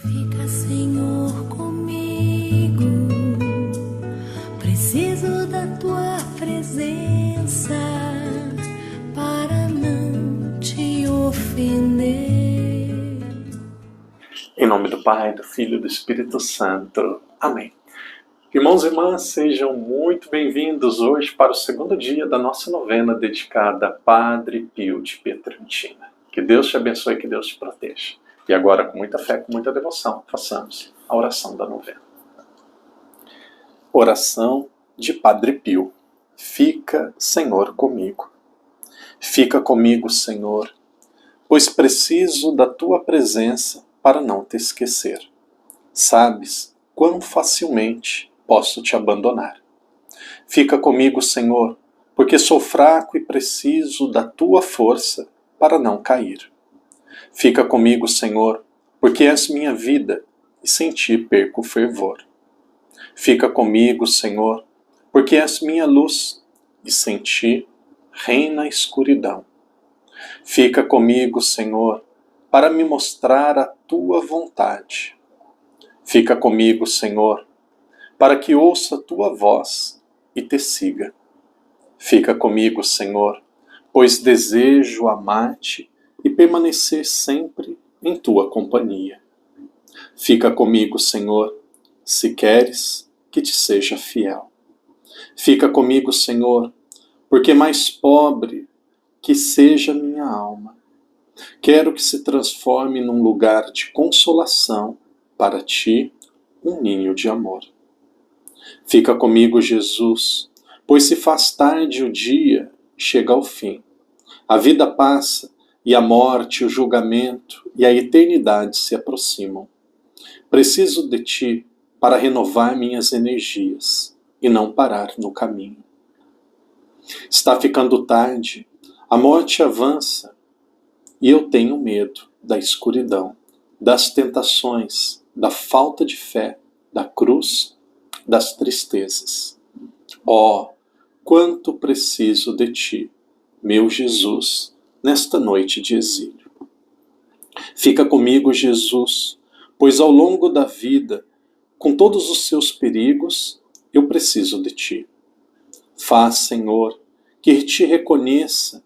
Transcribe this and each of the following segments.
Fica, Senhor, comigo. Preciso da tua presença para não te ofender. Em nome do Pai, do Filho e do Espírito Santo. Amém. Irmãos e irmãs, sejam muito bem-vindos hoje para o segundo dia da nossa novena dedicada a Padre Pio de Pietrelcina. Que Deus te abençoe e que Deus te proteja. E agora, com muita fé, com muita devoção, façamos a oração da novena. Oração de Padre Pio. Fica, Senhor, comigo. Fica comigo, Senhor, pois preciso da tua presença para não te esquecer. Sabes quão facilmente posso te abandonar. Fica comigo, Senhor, porque sou fraco e preciso da tua força para não cair. Fica comigo, Senhor, porque és minha vida e sem ti perco o fervor. Fica comigo, Senhor, porque és minha luz e sem ti reina a escuridão. Fica comigo, Senhor, para me mostrar a tua vontade. Fica comigo, Senhor, para que ouça a tua voz e te siga. Fica comigo, Senhor, pois desejo amar-te e permanecer sempre em tua companhia. Fica comigo, Senhor, se queres que te seja fiel. Fica comigo, Senhor, porque mais pobre que seja minha alma, quero que se transforme num lugar de consolação para ti, um ninho de amor. Fica comigo, Jesus, pois se faz tarde o dia, chega ao fim. A vida passa e a morte, o julgamento e a eternidade se aproximam. Preciso de ti para renovar minhas energias e não parar no caminho. Está ficando tarde, a morte avança e eu tenho medo da escuridão, das tentações, da falta de fé, da cruz, das tristezas. Oh, quanto preciso de ti, meu Jesus, nesta noite de exílio. Fica comigo, Jesus, pois ao longo da vida, com todos os seus perigos, eu preciso de ti. Faz, Senhor, que te reconheça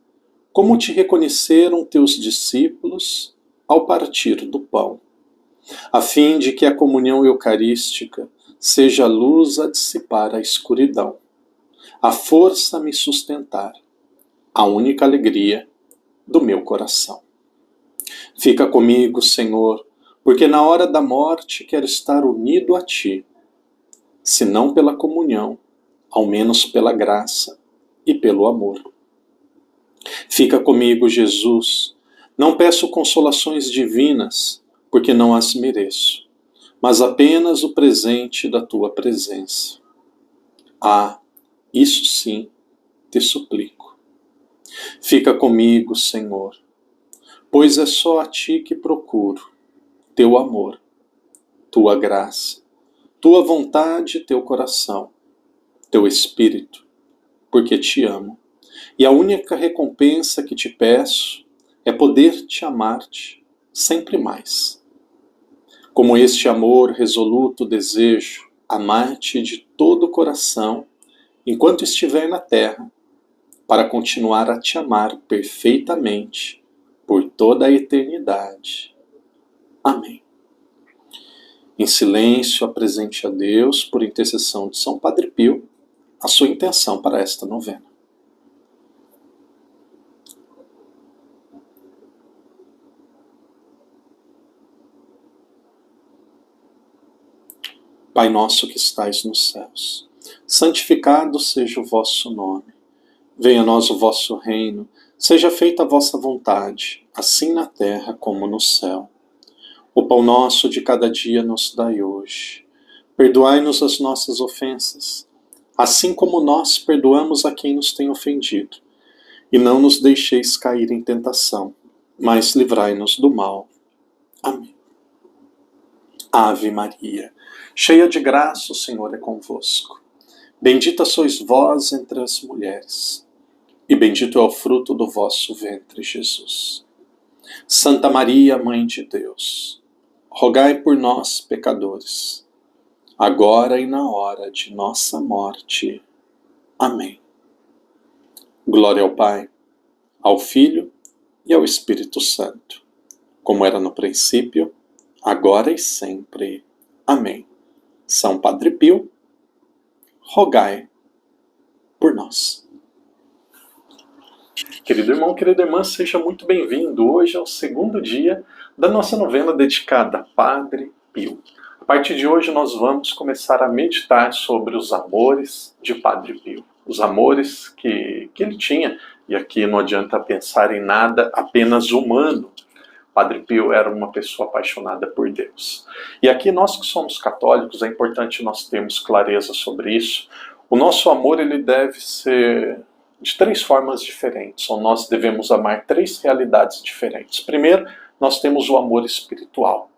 como te reconheceram teus discípulos ao partir do pão, a fim de que a comunhão eucarística seja a luz a dissipar a escuridão, a força a me sustentar, a única alegria do meu coração. Fica comigo, Senhor, porque na hora da morte quero estar unido a ti, se não pela comunhão, ao menos pela graça e pelo amor. Fica comigo, Jesus, não peço consolações divinas, porque não as mereço, mas apenas o presente da tua presença. Ah, isso sim, te suplico. Fica comigo, Senhor, pois é só a ti que procuro, teu amor, tua graça, tua vontade e teu coração, teu espírito, porque te amo. E a única recompensa que te peço é poder te amar-te sempre mais. Como este amor resoluto desejo amar-te de todo o coração enquanto estiver na terra, para continuar a te amar perfeitamente por toda a eternidade. Amém. Em silêncio, apresente a Deus, por intercessão de São Padre Pio, a sua intenção para esta novena. Pai nosso que estais nos céus, santificado seja o vosso nome. Venha a nós o vosso reino, seja feita a vossa vontade, assim na terra como no céu. O pão nosso de cada dia nos dai hoje. Perdoai-nos as nossas ofensas, assim como nós perdoamos a quem nos tem ofendido. E não nos deixeis cair em tentação, mas livrai-nos do mal. Amém. Ave Maria, cheia de graça, o Senhor é convosco. Bendita sois vós entre as mulheres, e bendito é o fruto do vosso ventre, Jesus. Santa Maria, Mãe de Deus, rogai por nós, pecadores, agora e na hora de nossa morte. Amém. Glória ao Pai, ao Filho e ao Espírito Santo, como era no princípio, agora e sempre. Amém. São Padre Pio, rogai por nós. Querido irmão, querida irmã, seja muito bem-vindo. Hoje é o segundo dia da nossa novena dedicada a Padre Pio. A partir de hoje nós vamos começar a meditar sobre os amores de Padre Pio. Os amores que ele tinha, e aqui não adianta pensar em nada apenas humano. Padre Pio era uma pessoa apaixonada por Deus. E aqui nós que somos católicos, é importante nós termos clareza sobre isso. O nosso amor ele deve ser de três formas diferentes, ou nós devemos amar três realidades diferentes. Primeiro, nós temos o amor espiritual.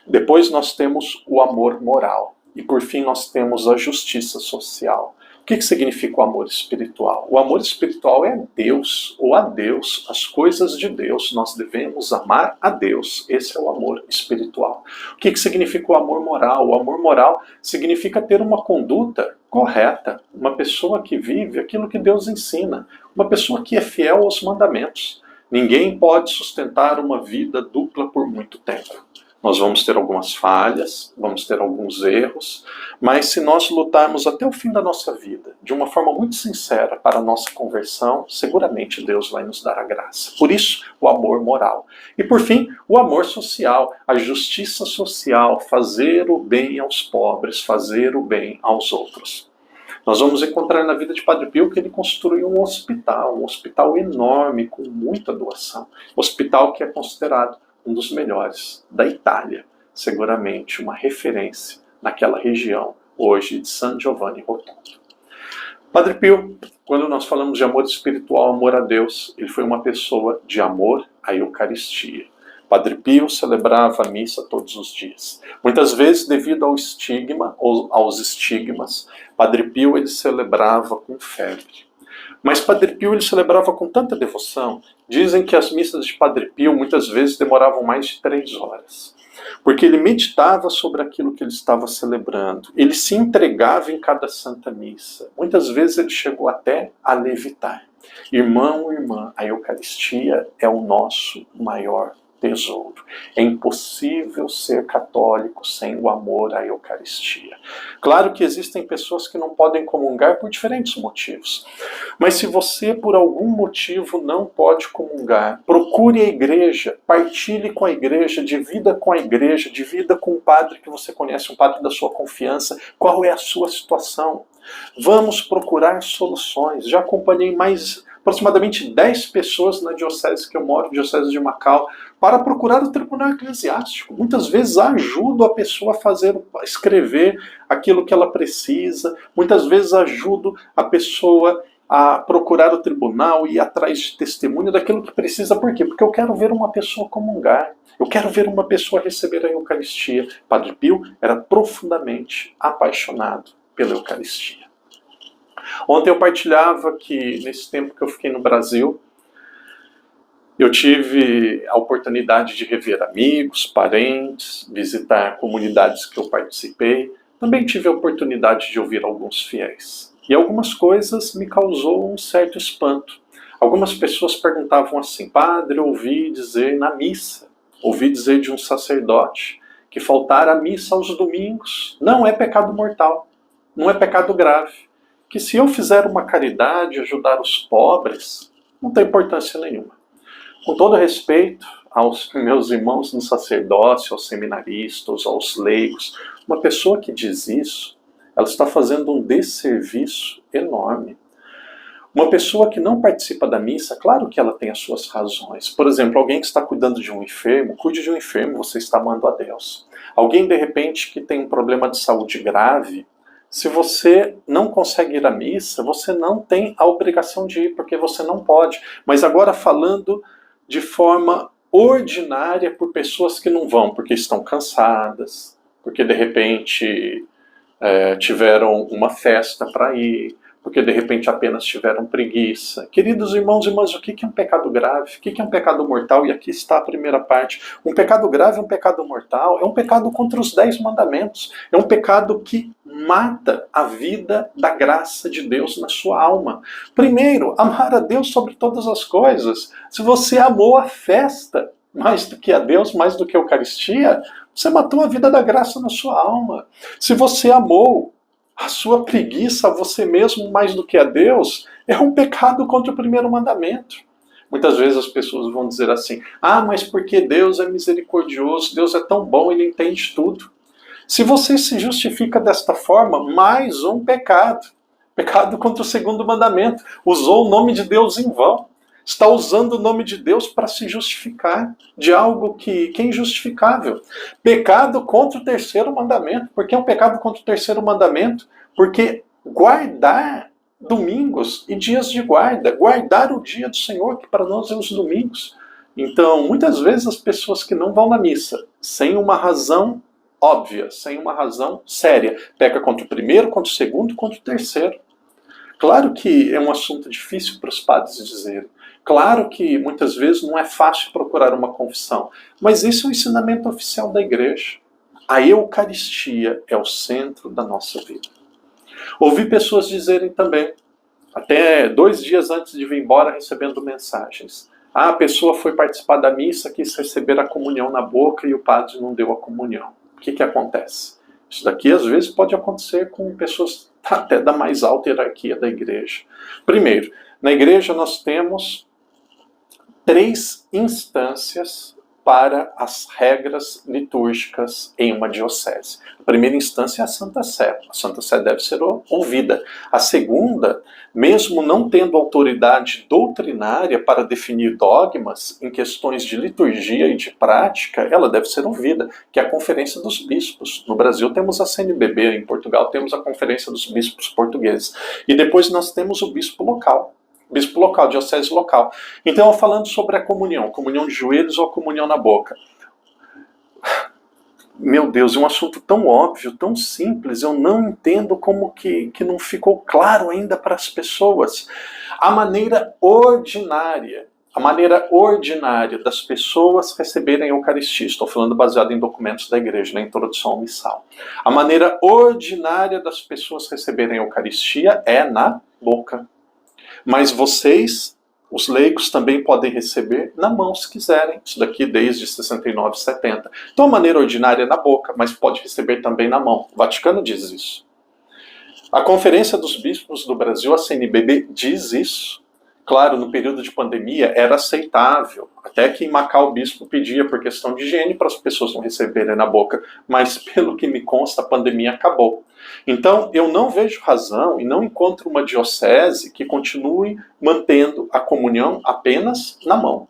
Depois nós temos o amor moral. E por fim nós temos a justiça social. O que significa o amor espiritual? O amor espiritual é Deus, ou a Deus, as coisas de Deus. Nós devemos amar a Deus. Esse é o amor espiritual. O que significa o amor moral? O amor moral significa ter uma conduta correta, uma pessoa que vive aquilo que Deus ensina, uma pessoa que é fiel aos mandamentos. Ninguém pode sustentar uma vida dupla por muito tempo. Nós vamos ter algumas falhas, vamos ter alguns erros, mas se nós lutarmos até o fim da nossa vida, de uma forma muito sincera para a nossa conversão, seguramente Deus vai nos dar a graça. Por isso, o amor moral. E por fim, o amor social, a justiça social, fazer o bem aos pobres, fazer o bem aos outros. Nós vamos encontrar na vida de Padre Pio que ele construiu um hospital enorme, com muita doação. Hospital que é considerado um dos melhores da Itália, seguramente uma referência naquela região, hoje de San Giovanni Rotondo. Padre Pio, quando nós falamos de amor espiritual, amor a Deus, ele foi uma pessoa de amor à Eucaristia. Padre Pio celebrava a missa todos os dias. Muitas vezes, devido ao estigma, ou aos estigmas, Padre Pio ele celebrava com febre. Mas Padre Pio ele celebrava com tanta devoção. Dizem que as missas de Padre Pio muitas vezes demoravam mais de 3 horas. Porque ele meditava sobre aquilo que ele estava celebrando. Ele se entregava em cada santa missa. Muitas vezes ele chegou até a levitar. Irmão, irmã, a Eucaristia é o nosso maior tesouro. É impossível ser católico sem o amor à Eucaristia. Claro que existem pessoas que não podem comungar por diferentes motivos. Mas se você, por algum motivo, não pode comungar, procure a igreja, partilhe com a igreja, divida com a igreja, divida com um padre que você conhece, um padre da sua confiança, qual é a sua situação. Vamos procurar soluções. Já acompanhei aproximadamente 10 pessoas na diocese que eu moro, diocese de Macau, para procurar o tribunal eclesiástico. Muitas vezes ajudo a pessoa a escrever aquilo que ela precisa, muitas vezes ajudo a pessoa a procurar o tribunal e ir atrás de testemunho daquilo que precisa. Por quê? Porque eu quero ver uma pessoa comungar, eu quero ver uma pessoa receber a Eucaristia. Padre Pio era profundamente apaixonado pela Eucaristia. Ontem eu partilhava que, nesse tempo que eu fiquei no Brasil, eu tive a oportunidade de rever amigos, parentes, visitar comunidades que eu participei. Também tive a oportunidade de ouvir alguns fiéis. E algumas coisas me causou um certo espanto. Algumas pessoas perguntavam assim: Padre, eu ouvi dizer na missa, ouvi dizer de um sacerdote que faltar à missa aos domingos não é pecado mortal, não é pecado grave. Que se eu fizer uma caridade, ajudar os pobres, não tem importância nenhuma. Com todo respeito aos meus irmãos no sacerdócio, aos seminaristas, aos leigos, uma pessoa que diz isso, ela está fazendo um desserviço enorme. Uma pessoa que não participa da missa, claro que ela tem as suas razões. Por exemplo, alguém que está cuidando de um enfermo, cuide de um enfermo, você está amando a Deus. Alguém, de repente, que tem um problema de saúde grave, se você não consegue ir à missa, você não tem a obrigação de ir, porque você não pode. Mas agora falando de forma ordinária por pessoas que não vão, porque estão cansadas, porque de repente tiveram uma festa para ir, porque de repente apenas tiveram preguiça. Queridos irmãos e irmãs, o que é um pecado grave? O que é um pecado mortal? E aqui está a primeira parte. Um pecado grave é um pecado mortal, é um pecado contra os 10 mandamentos. É um pecado que mata a vida da graça de Deus na sua alma. Primeiro, amar a Deus sobre todas as coisas. Se você amou a festa mais do que a Deus, mais do que a Eucaristia, você matou a vida da graça na sua alma. Se você amou a sua preguiça a você mesmo mais do que a Deus, é um pecado contra o primeiro mandamento. Muitas vezes as pessoas vão dizer assim, mas porque Deus é misericordioso, Deus é tão bom, Ele entende tudo. Se você se justifica desta forma, mais um pecado. Pecado contra o segundo mandamento. Usou o nome de Deus em vão. Está usando o nome de Deus para se justificar de algo que é injustificável. Pecado contra o terceiro mandamento. Por que é um pecado contra o terceiro mandamento? Porque guardar domingos e dias de guarda, guardar o dia do Senhor, que para nós é os domingos. Então, muitas vezes as pessoas que não vão na missa, sem uma razão óbvia, sem uma razão séria, peca contra o primeiro, contra o segundo, contra o terceiro. Claro que é um assunto difícil para os padres dizerem. Claro que muitas vezes não é fácil procurar uma confissão, mas esse é o ensinamento oficial da igreja. A Eucaristia é o centro da nossa vida. Ouvi pessoas dizerem também, até 2 dias antes de vir embora, recebendo mensagens. A pessoa foi participar da missa, quis receber a comunhão na boca e o padre não deu a comunhão. O que acontece? Isso daqui às vezes pode acontecer com pessoas até da mais alta hierarquia da igreja. Primeiro, na igreja nós temos 3 instâncias para as regras litúrgicas em uma diocese. A primeira instância é a Santa Sé. A Santa Sé deve ser ouvida. A segunda, mesmo não tendo autoridade doutrinária para definir dogmas em questões de liturgia e de prática, ela deve ser ouvida, que é a Conferência dos Bispos. No Brasil temos a CNBB, em Portugal temos a Conferência dos Bispos Portugueses. E depois nós temos o bispo local, diocese local. Então, falando sobre a comunhão de joelhos ou a comunhão na boca. Meu Deus, é um assunto tão óbvio, tão simples, eu não entendo como que não ficou claro ainda para as pessoas. A maneira ordinária das pessoas receberem a Eucaristia, estou falando baseado em documentos da igreja, na introdução ao missal. A maneira ordinária das pessoas receberem a Eucaristia é na boca. Mas vocês, os leigos, também podem receber na mão, se quiserem. Isso daqui desde 69, 70. Então a maneira ordinária é na boca, mas pode receber também na mão. O Vaticano diz isso. A Conferência dos Bispos do Brasil, a CNBB, diz isso. Claro, no período de pandemia era aceitável. Até que em Macau o bispo pedia por questão de higiene para as pessoas não receberem na boca. Mas pelo que me consta, a pandemia acabou. Então, eu não vejo razão e não encontro uma diocese que continue mantendo a comunhão apenas na mão.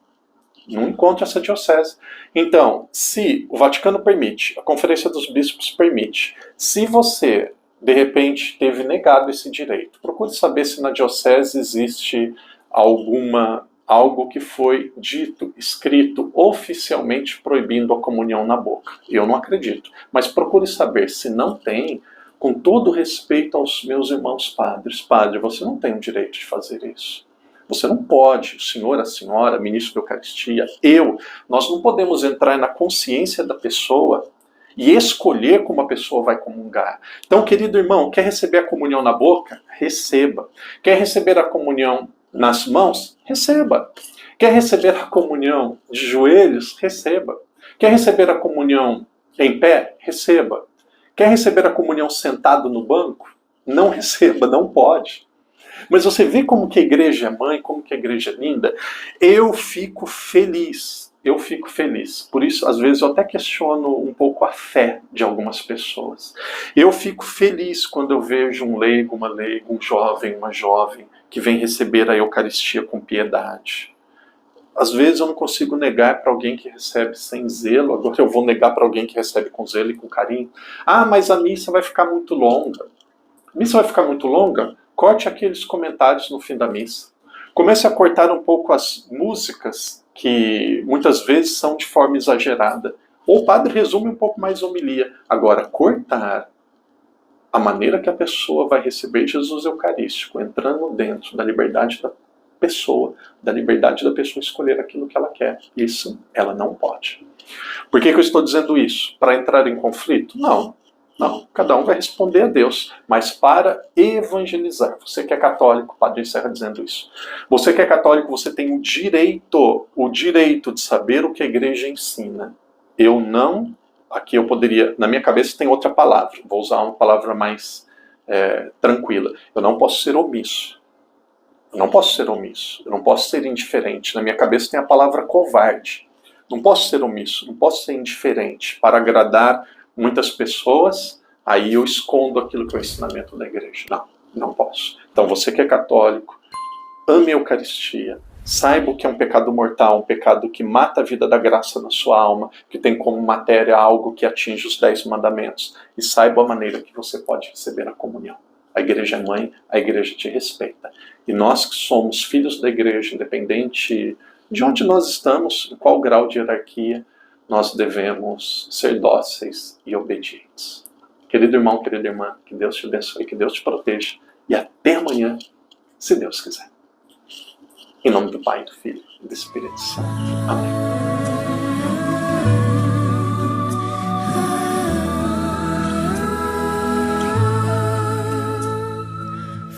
Não encontro essa diocese. Então, se o Vaticano permite, a Conferência dos Bispos permite, se você, de repente, teve negado esse direito, procure saber se na diocese existe algo que foi dito, escrito, oficialmente proibindo a comunhão na boca. Eu não acredito. Mas procure saber se não tem. Com todo respeito aos meus irmãos padres, padre, você não tem o direito de fazer isso. Você não pode, o senhor, a senhora, ministro da Eucaristia, nós não podemos entrar na consciência da pessoa e escolher como a pessoa vai comungar. Então, querido irmão, quer receber a comunhão na boca? Receba. Quer receber a comunhão nas mãos? Receba. Quer receber a comunhão de joelhos? Receba. Quer receber a comunhão em pé? Receba. Quer receber a comunhão sentado no banco? Não receba, não pode. Mas você vê como que a igreja é mãe, como que a igreja é linda? Eu fico feliz. Por isso, às vezes, eu até questiono um pouco a fé de algumas pessoas. Eu fico feliz quando eu vejo um leigo, uma leiga, um jovem, uma jovem, que vem receber a Eucaristia com piedade. Às vezes eu não consigo negar para alguém que recebe sem zelo, agora eu vou negar para alguém que recebe com zelo e com carinho. Mas a missa vai ficar muito longa. A missa vai ficar muito longa? Corte aqueles comentários no fim da missa. Comece a cortar um pouco as músicas, que muitas vezes são de forma exagerada. Ou o padre resume um pouco mais a homilia. Agora, cortar a maneira que a pessoa vai receber Jesus Eucarístico, entrando dentro da liberdade da liberdade da pessoa escolher aquilo que ela quer. Isso ela não pode. Por que eu estou dizendo isso? Para entrar em conflito? Não. Não, cada um vai responder a Deus, mas para evangelizar. Você que é católico, o Padre encerra dizendo isso. Você que é católico, você tem o direito de saber o que a igreja ensina. Eu não, aqui eu poderia, na minha cabeça tem outra palavra, vou usar uma palavra mais tranquila. Eu não posso ser omisso. Eu não posso ser omisso, eu não posso ser indiferente. Na minha cabeça tem a palavra covarde. Não posso ser omisso, não posso ser indiferente para agradar muitas pessoas, aí eu escondo aquilo que é o ensinamento da igreja. Não, não posso. Então você que é católico, ame a Eucaristia, saiba o que é um pecado mortal, um pecado que mata a vida da graça na sua alma, que tem como matéria algo que atinge os 10 mandamentos, e saiba a maneira que você pode receber a comunhão. A igreja é mãe, a igreja te respeita. E nós que somos filhos da igreja, independente de onde nós estamos, em qual grau de hierarquia, nós devemos ser dóceis e obedientes. Querido irmão, querida irmã, que Deus te abençoe, que Deus te proteja. E até amanhã, se Deus quiser. Em nome do Pai, do Filho e do Espírito Santo. Amém.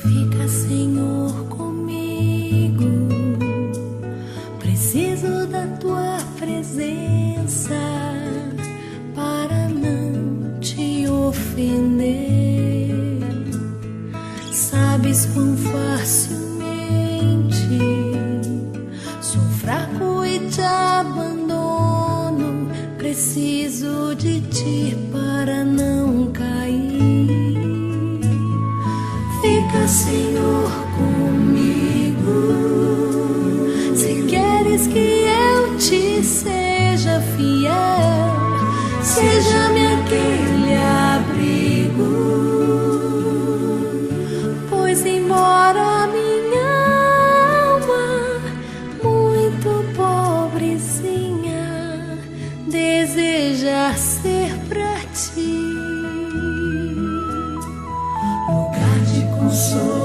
Fica, Senhor, comigo. Preciso da tua presença para não te ofender. Sabes quão facilmente sou fraco e te abandono. Preciso de ti para não cair. Fica, Senhor, comigo. Se queres que eu te seja fiel, seja-me aquele abrigo. Pois embora minha alma, muito pobrezinha, deseja ser pra ti lugar de consolação,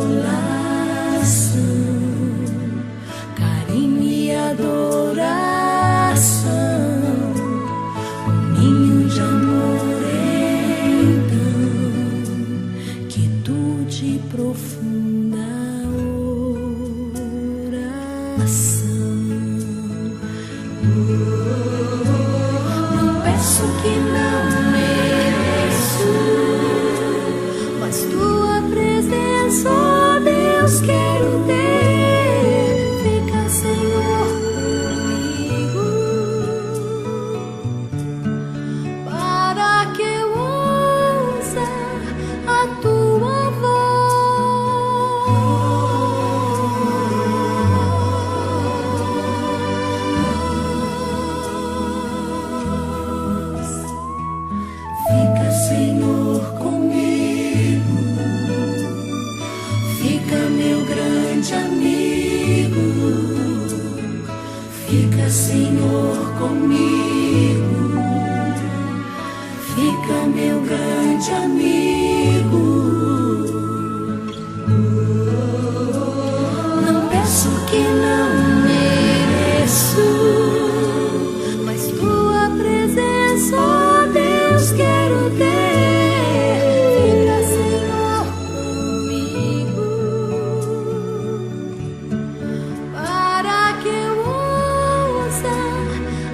carinho e adoração, um ninho de amor, então, quietude profunda oração. Não peço que não mereço, mas tua presença, ó Deus, quero ter. Fica, Senhor, comigo, para que eu ouça a tua voz. Fica, Senhor, comigo. Fica, meu grande amigo. Fica, Senhor, comigo. Fica, meu grande amigo. Não peço que não mereço, mas tua presença, ó Deus, quero ter. Fica, Senhor, comigo, para que eu ouça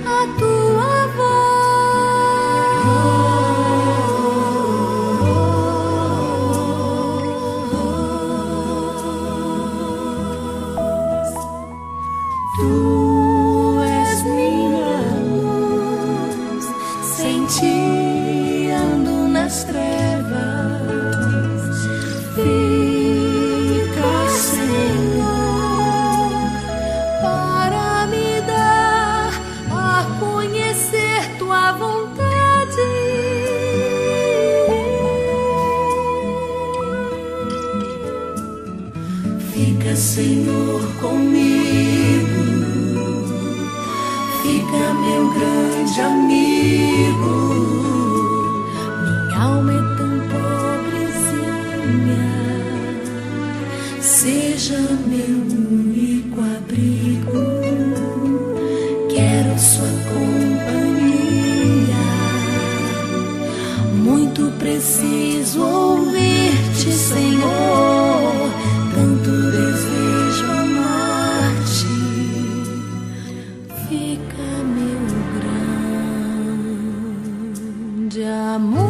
a tua voz. Tu és minha luz, sem ti ando nas trevas. Fica, Senhor, para me dar a conhecer tua vontade. Fica, Senhor, comigo. Fica, meu grande amigo. Minha alma é tão pobrezinha, muito preciso ouvir-te, Senhor. Tanto desejo amar-te. Fica meu grande amor.